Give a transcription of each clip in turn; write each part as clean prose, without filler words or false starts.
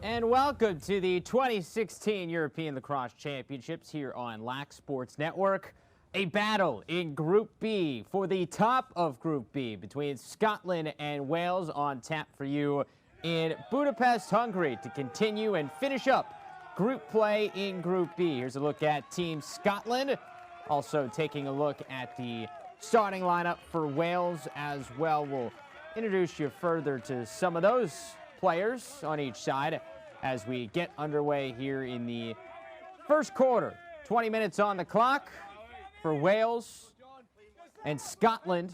And welcome to the 2016 European Lacrosse Championships here on LAC Sports Network. A battle in Group B for the top of Group B between Scotland and Wales on tap for you in Budapest, Hungary to continue and finish up group play in Group B. Here's a look at Team Scotland. Also taking a look at the starting lineup for Wales as well. We'll introduce you further to some of those players on each side as we get underway here in the first quarter. 20 minutes on the clock for Wales and Scotland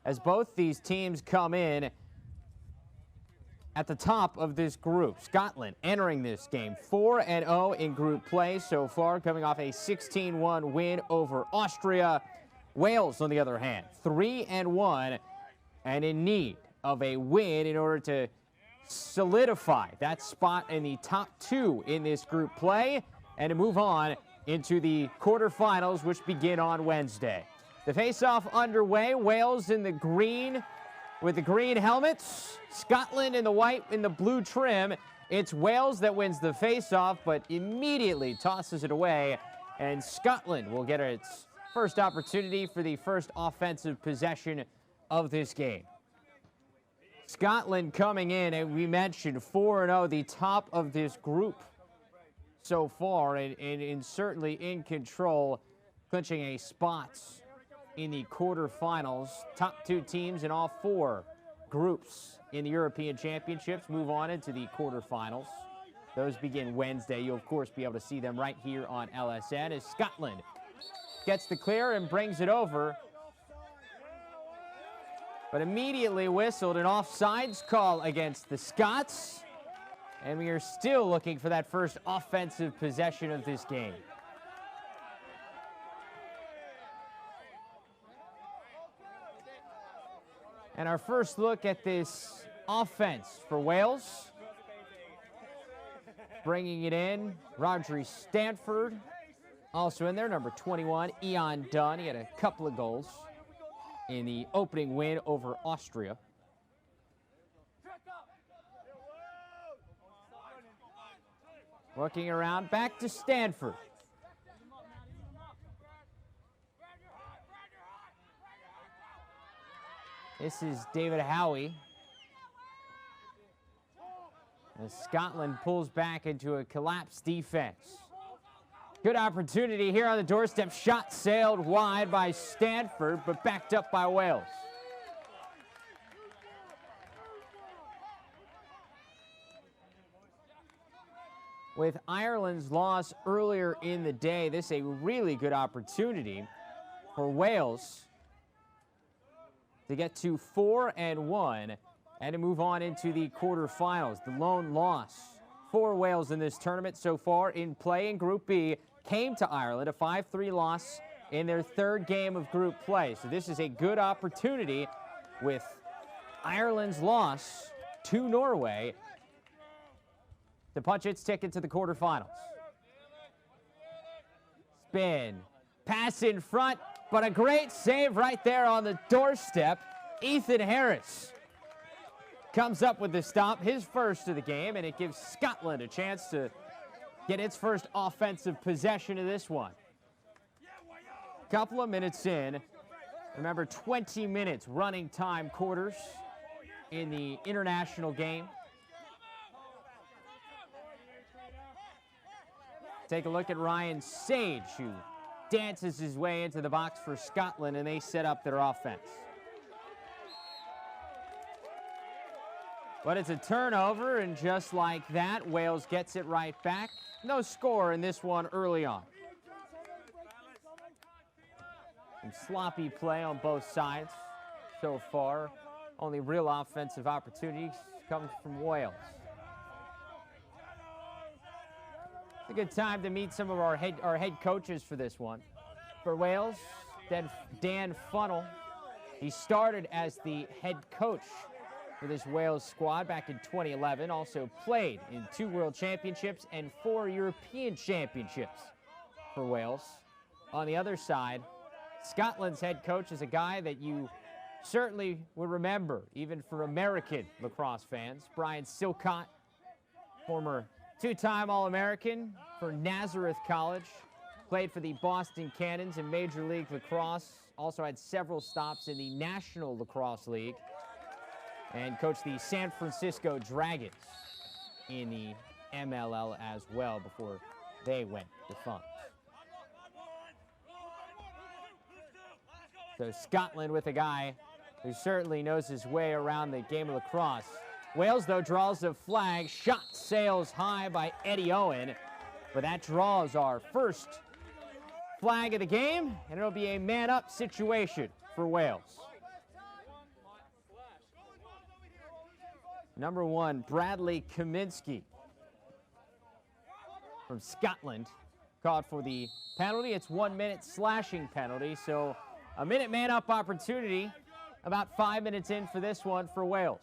as both these teams come in at the top of this group. Scotland entering this game 4-0 in group play so far, coming off a 16-1 win over Austria. Wales, on the other hand, 3-1 and in need of a win in order to solidify that spot in the top two in this group play and to move on into the quarterfinals, which begin on Wednesday. The face-off underway. Wales in the green with the green helmets. Scotland in the white in the blue trim. It's Wales that wins the face-off, but immediately tosses it away, and Scotland will get its first opportunity for the first offensive possession of this game. Scotland coming in, and we mentioned 4-0, the top of this group so far, and certainly in control, clinching a spot in the quarterfinals. Top two teams in all four groups in the European Championships move on into the quarterfinals. Those begin Wednesday. You'll, of course, be able to see them right here on LSN as Scotland gets the clear and brings it over, but immediately whistled an offsides call against the Scots, and we are still looking for that first offensive possession of this game. And our first look at this offense for Wales. Bringing it in, Rodri Stanford. Also in there, number 21, Ian Dunn. He had a couple of goals in the opening win over Austria. Looking around, back to Stanford. This is David Howie. As Scotland pulls back into a collapsed defense. Good opportunity here on the doorstep. Shot sailed wide by Stanford, but backed up by Wales. With Ireland's loss earlier in the day, this is a really good opportunity for Wales to get to 4-1 and to move on into the quarterfinals. The lone loss for Wales in this tournament so far in play in Group B came to Ireland, a 5-3 loss in their third game of group play. So this is a good opportunity with Ireland's loss to Norway to punch its ticket to the quarterfinals. Spin, pass in front, but a great save right there on the doorstep. Ethan Harris comes up with the stop, his first of the game, and it gives Scotland a chance to get its first offensive possession of this one. Couple of minutes in. Remember, 20 minutes running time quarters in the international game. Take a look at Ryan Sage, who dances his way into the box for Scotland, and they set up their offense. But it's a turnover, and just like that, Wales gets it right back. No score in this one early on. Some sloppy play on both sides so far. Only real offensive opportunities come from Wales. It's a good time to meet some of our head coaches for this one. For Wales, Dan Funnell. He started as the head coach for this Wales squad back in 2011. Also played in 2 World Championships and 4 European Championships for Wales. On the other side, Scotland's head coach is a guy that you certainly would remember, even for American lacrosse fans. Brian Silcott Former two-time All-American for Nazareth College. Played for the Boston Cannons in Major League Lacrosse. Also had several stops in the National Lacrosse League. And coached the San Francisco Dragons in the MLL as well before they went defunct. So Scotland with a guy who certainly knows his way around the game of lacrosse. Wales, though, draws the flag. Shot sails high by Eddie Owen. But that draws our first flag of the game, and it'll be a man-up situation for Wales. Number 1, Bradley Kaminsky from Scotland called for the penalty. It's 1 minute slashing penalty, so a minute man-up opportunity. About 5 minutes in for this one for Wales.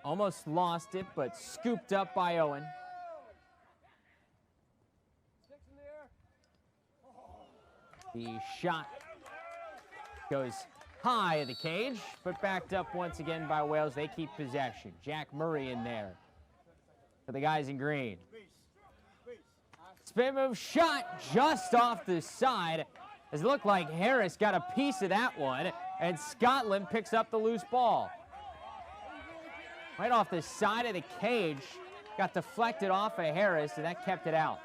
Almost lost it, but scooped up by Owen. The shot goes high of the cage, but backed up once again by Wales. They keep possession. Jack Murray in there for the guys in green. Spin move shot just off the side. As it looked like Harris got a piece of that one, and Scotland picks up the loose ball. Right off the side of the cage, got deflected off of Harris, and that kept it out.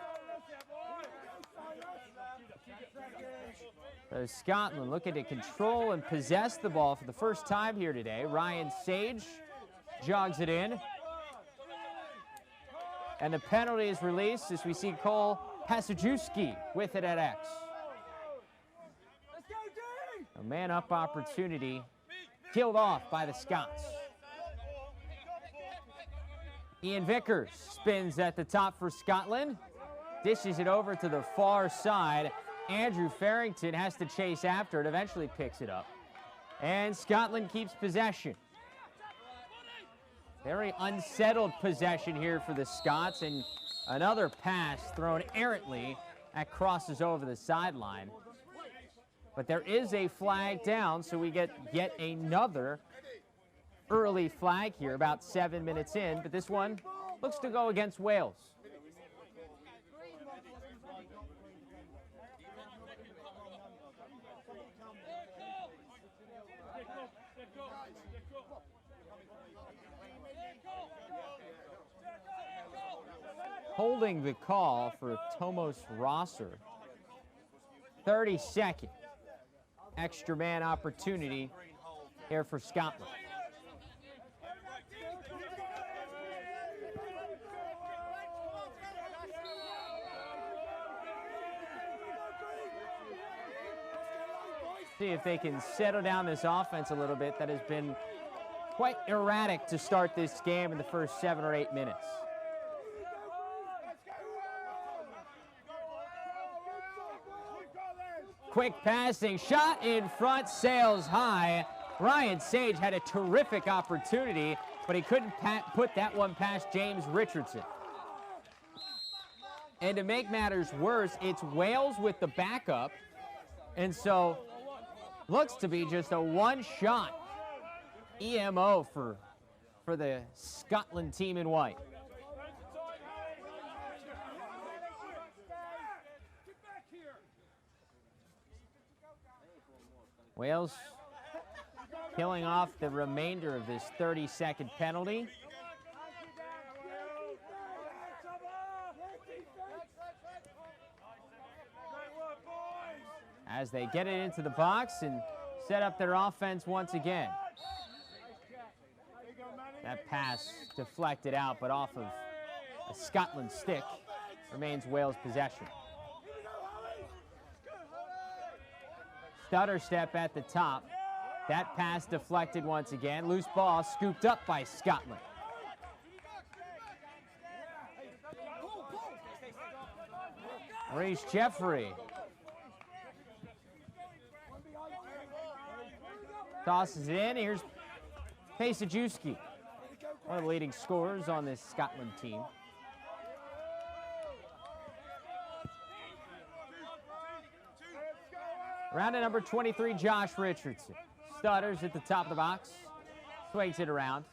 So Scotland looking to control and possess the ball for the first time here today. Ryan Sage jogs it in. And the penalty is released as we see Cole Pasajewski with it at X. A man-up opportunity killed off by the Scots. Ian Vickers spins at the top for Scotland. Dishes it over to the far side. Andrew Farrington has to chase after it, eventually picks it up. And Scotland keeps possession. Very unsettled possession here for the Scots, and another pass thrown errantly that crosses over the sideline. But there is a flag down, so we get yet another early flag here, about 7 minutes in, but this one looks to go against Wales. Holding the call for Tomos Rosser. 32nd extra man opportunity here for Scotland. See if they can settle down this offense a little bit that has been quite erratic to start this game in the first 7 or 8 minutes. Quick passing, shot in front, sails high. Ryan Sage had a terrific opportunity, but he couldn't put that one past James Richardson. And to make matters worse, it's Wales with the backup, and so looks to be just a one-shot EMO for the Scotland team in white. Wales killing off the remainder of this 30-second penalty. As they get it into the box and set up their offense once again. That pass deflected out, but off of a Scotland stick. Remains Wales' possession. Stutter step at the top. That pass deflected once again. Loose ball scooped up by Scotland. Maurice Jeffrey tosses it in. Here's Pasajewski, one of the leading scorers on this Scotland team. Round to number 23, Josh Richardson. Stutters at the top of the box. Swings it around.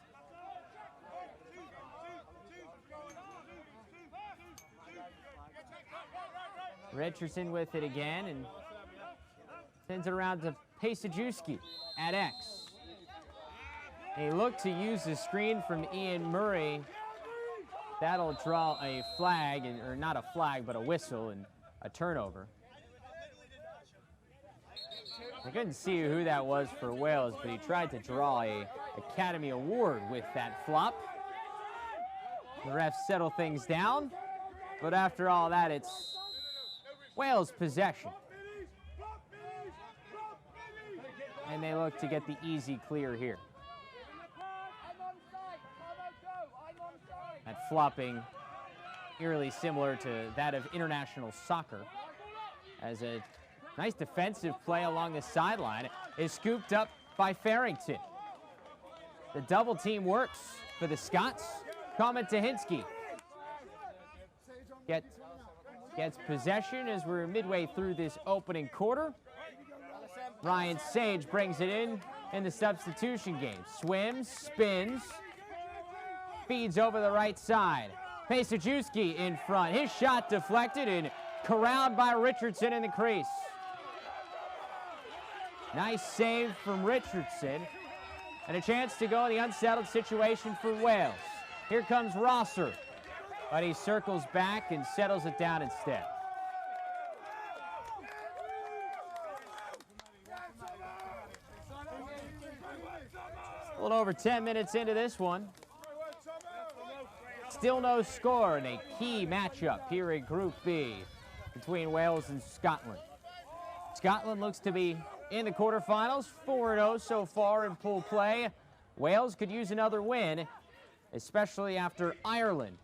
Richardson with it again and sends it around to Pasajewski at X. They look to use the screen from Ian Murray. That'll draw a flag, or not a flag, but a whistle and a turnover. I couldn't see who that was for Wales, but he tried to draw a Academy Award with that flop. The refs settle things down, but after all that, it's Wales possession. And they look to get the easy clear here. That flopping eerily similar to that of international soccer, as a nice defensive play along the sideline is scooped up by Farrington. The double team works for the Scots. Comment to Hinsky. Gets possession as we're midway through this opening quarter. Ryan Sage brings it in the substitution game. Swims, spins, feeds over the right side. Pasajewski in front. His shot deflected and corralled by Richardson in the crease. Nice save from Richardson. And a chance to go in the unsettled situation for Wales. Here comes Rosser. But he circles back and settles it down instead. A little over 10 minutes into this one. Still no score in a key matchup here in Group B between Wales and Scotland. Scotland looks to be in the quarterfinals, 4-0 so far in pool play. Wales could use another win, especially after Ireland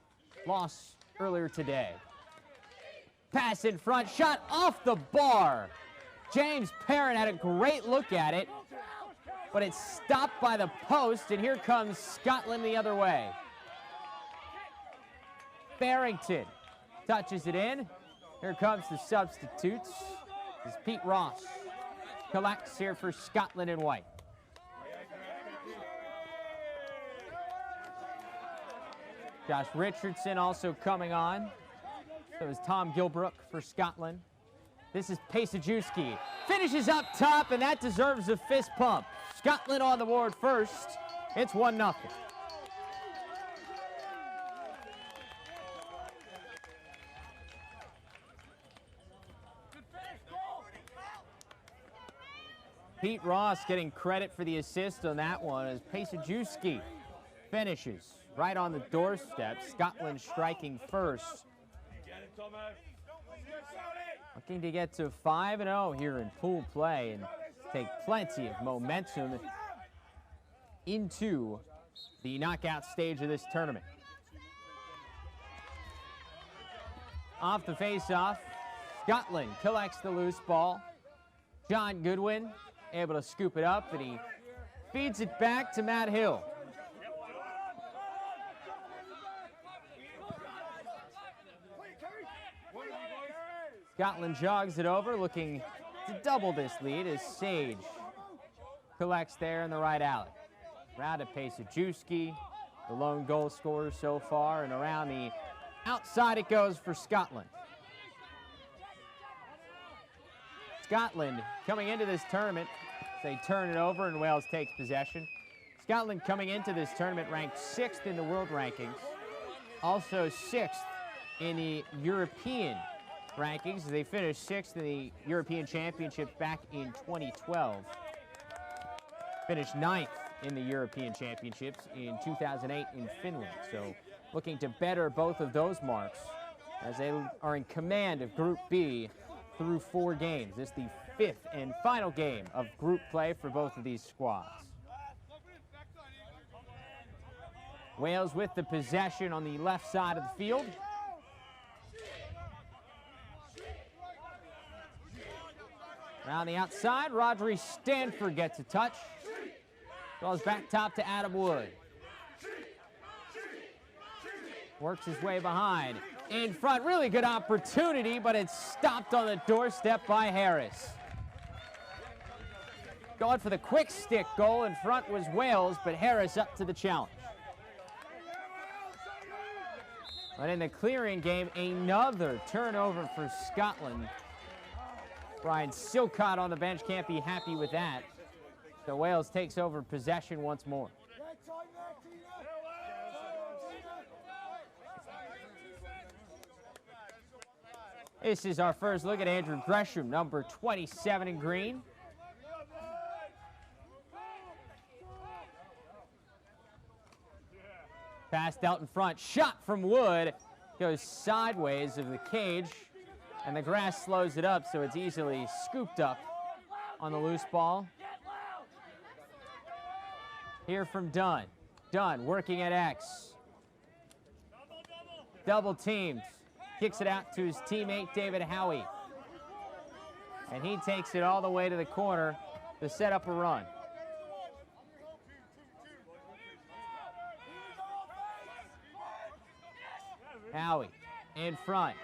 lost earlier today. Pass in front, shot off the bar. James Perrin had a great look at it, but it's stopped by the post, and here comes Scotland the other way. Barrington touches it in. Here comes the substitutes. This is Pete Ross. Collects here for Scotland in white. Josh Richardson also coming on. So is Tom Gilbrook for Scotland. This is Pasajewski. Finishes up top, and that deserves a fist pump. Scotland on the board first. It's 1-0. Pete Ross getting credit for the assist on that one as Pasajewski finishes right on the doorstep. Scotland striking first. Looking to get to 5-0 here in pool play and take plenty of momentum into the knockout stage of this tournament. Off the face-off, Scotland collects the loose ball. John Goodwin able to scoop it up, and he feeds it back to Matt Hill. Scotland jogs it over, looking to double this lead as Sage collects there in the right alley. Round to Pasajewski, the lone goal scorer so far, and around the outside it goes for Scotland. Scotland coming into this tournament, they turn it over and Wales takes possession. Scotland coming into this tournament ranked 6th in the world rankings, also 6th in the European rankings. They finished 6th in the European Championship back in 2012. Finished 9th in the European Championships in 2008 in Finland. So looking to better both of those marks as they are in command of Group B through 4 games. This is the 5th and final game of group play for both of these squads. Wales with the possession on the left side of the field. Around the outside, Rodri Stanford gets a touch. Goes back top to Adam Wood. Works his way behind. In front, really good opportunity, but it's stopped on the doorstep by Harris. Going for the quick stick goal. In front was Wales, but Harris up to the challenge. But in the clearing game, another turnover for Scotland. Brian Silcott on the bench can't be happy with that. So Wales takes over possession once more. This is our first look at Andrew Gresham, number 27 in green. Passed out in front, shot from Wood, goes sideways of the cage, and the grass slows it up, so it's easily scooped up on the loose ball. Here from Dunn. Dunn working at X. Double teamed. Kicks it out to his teammate, David Howie. And he takes it all the way to the corner to set up a run. Howie in front.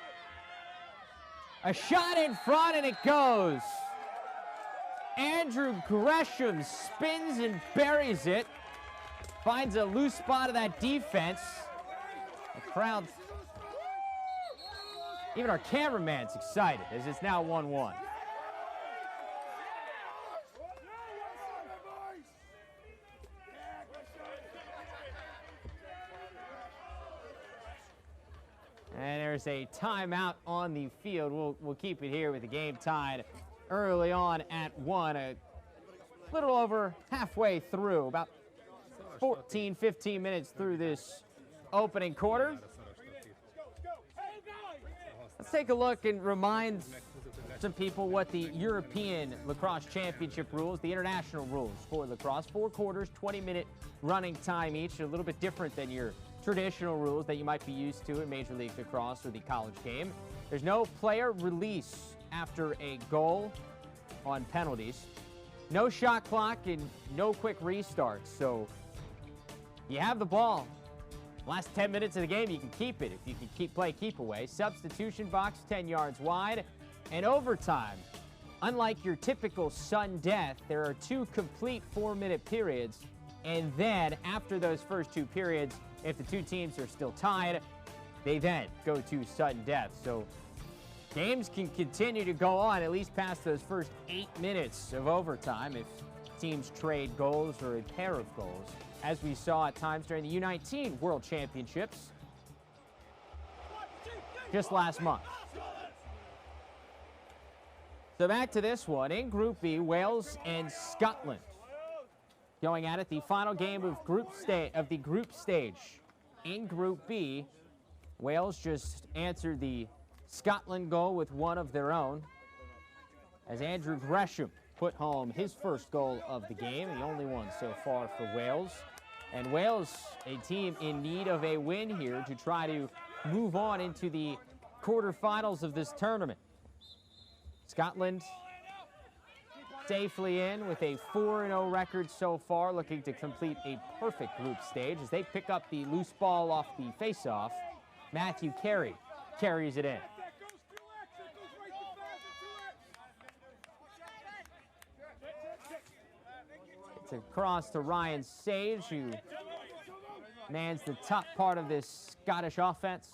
A shot in front, and it goes. Andrew Gresham spins and buries it. Finds a loose spot of that defense. The crowd, even our cameraman's excited as it's now 1-1. And there's a timeout on the field. We'll keep it here with the game tied early on at 1. A little over halfway through, about 14, 15 minutes through this opening quarter. Let's take a look and remind some people what the European Lacrosse Championship rules, the international rules for lacrosse. 4 quarters, 20-minute running time each, a little bit different than your traditional rules that you might be used to in Major League Lacrosse or the college game. There's no player release after a goal on penalties. No shot clock and no quick restarts. So you have the ball. Last 10 minutes of the game, you can keep it if you can keep away. Substitution box 10 yards wide. And overtime, unlike your typical sudden death, there are 2 complete 4-minute periods. And then after those first 2 periods, if the 2 teams are still tied, they then go to sudden death. So games can continue to go on at least past those first 8 minutes of overtime if teams trade goals or a pair of goals, as we saw at times during the U19 World Championships just last month. So back to this one. In Group B, Wales and Scotland going at it, the final game of the group stage. In Group B, Wales just answered the Scotland goal with one of their own, as Andrew Gresham put home his first goal of the game, the only one so far for Wales. And Wales, a team in need of a win here to try to move on into the quarterfinals of this tournament. Scotland safely in with a 4-0 record so far, looking to complete a perfect group stage as they pick up the loose ball off the face-off. Matthew Carey carries it in. It's across to Ryan Sage, who mans the top part of this Scottish offense.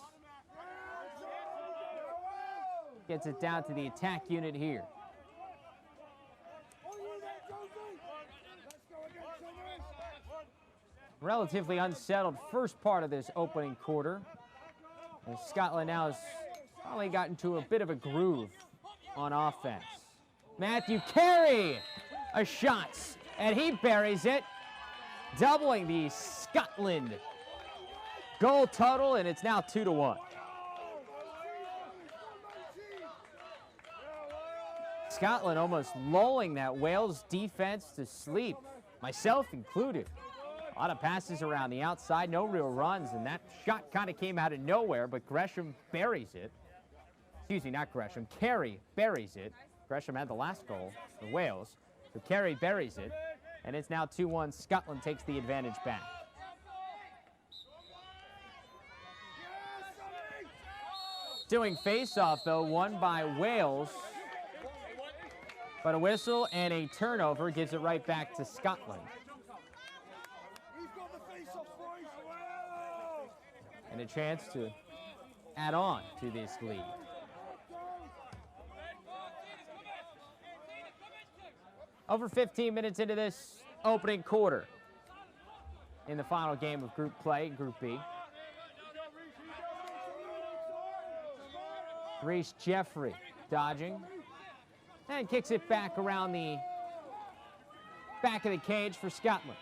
Gets it down to the attack unit here. Relatively unsettled first part of this opening quarter. And Scotland now has finally gotten to a bit of a groove on offense. Matthew Carey, a shot, and he buries it, doubling the Scotland goal total, and it's now 2-1. Scotland almost lulling that Wales defense to sleep, myself included. A lot of passes around the outside, no real runs, and that shot kind of came out of nowhere, but Gresham buries it. Excuse me, not Gresham. Carey buries it. Gresham had the last goal for Wales, so Carey buries it, and it's now 2-1. Scotland takes the advantage back. Doing face-off, though, won by Wales. But a whistle and a turnover gives it right back to Scotland. And a chance to add on to this lead. Over 15 minutes into this opening quarter in the final game of group play, Group B. Reese Jeffrey dodging and kicks it back around the back of the cage for Scotland.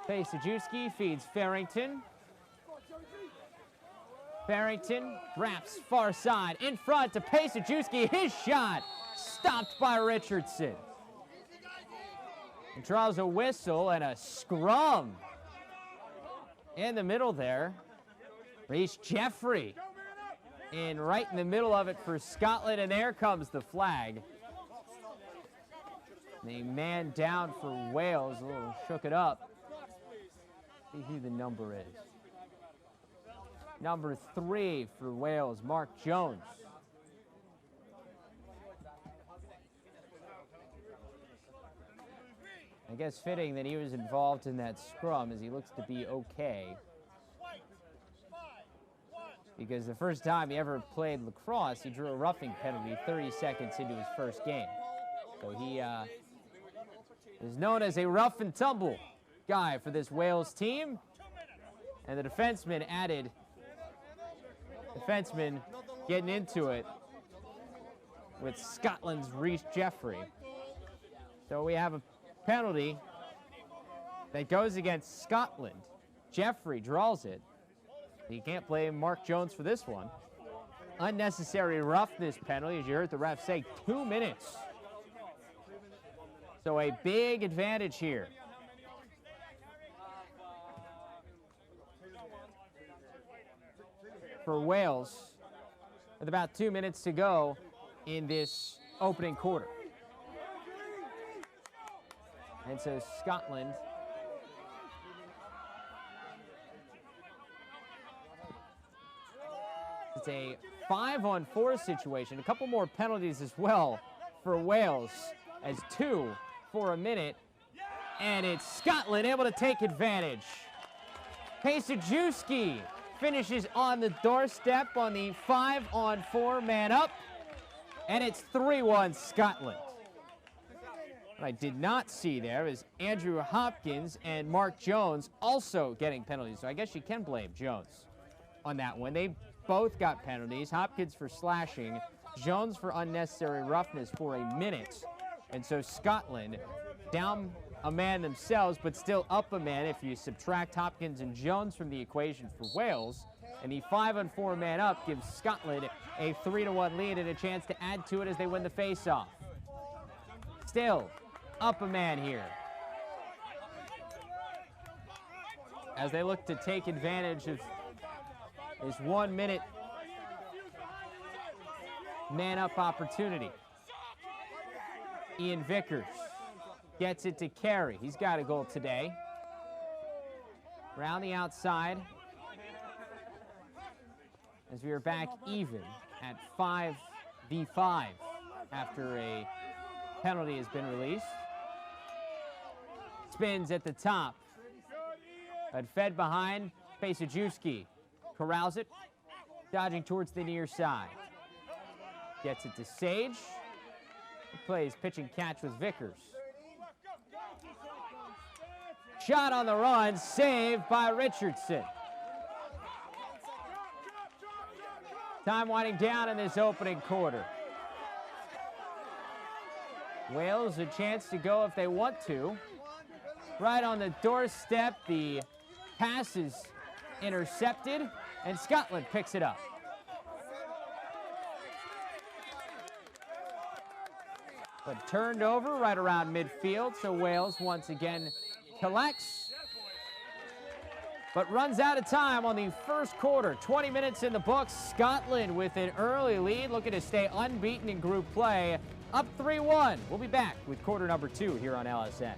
Sajewski feeds Farrington. Farrington wraps far side in front to Sajewski. His shot stopped by Richardson. He draws a whistle and a scrum in the middle there. Reese Jeffrey right in the middle of it for Scotland, and there comes the flag. The man down for Wales, a little shook it up. See who the number is. Number 3 for Wales, Mark Jones. I guess fitting that he was involved in that scrum, as he looks to be okay. Because the first time he ever played lacrosse, he drew a roughing penalty 30 seconds into his first game. So he is known as a rough and tumble guy for this Wales team. And the defenseman getting into it with Scotland's Reese Jeffrey. So we have a penalty that goes against Scotland. Jeffrey draws it. You can't blame Mark Jones for this one. Unnecessary roughness penalty, as you heard the ref say, 2 minutes. So a big advantage here. For Wales, with about 2 minutes to go in this opening quarter. And so Scotland it's a 5-on-4 situation. A couple more penalties as well for Wales, as 2 for a minute. And it's Scotland able to take advantage. Sajewski finishes on the doorstep on the 5-on-4 man up. And it's 3-1 Scotland. What I did not see there is Andrew Hopkins and Mark Jones also getting penalties. So I guess you can blame Jones on that one. They both got penalties. Hopkins for slashing, Jones for unnecessary roughness for a minute. And so Scotland down a man themselves, but still up a man if you subtract Hopkins and Jones from the equation for Wales. And the 5-on-4 man up gives Scotland a 3-1 lead and a chance to add to it as they win the face-off. Still up a man here, as they look to take advantage of this 1 minute man-up opportunity. Ian Vickers gets it to Carey. He's got a goal today. Around the outside, as we are back even at 5v5 after a penalty has been released. Spins at the top, but fed behind. Sajewski corrals it, dodging towards the near side. Gets it to Sage. He plays pitch and catch with Vickers. Shot on the run, saved by Richardson. Time winding down in this opening quarter. Wales a chance to go if they want to. Right on the doorstep, the pass is intercepted, and Scotland picks it up. But turned over right around midfield, so Wales once again collects, but runs out of time on the first quarter. 20 minutes in the books. Scotland with an early lead, looking to stay unbeaten in group play, up 3-1. We'll be back with quarter number 2 here on LSN.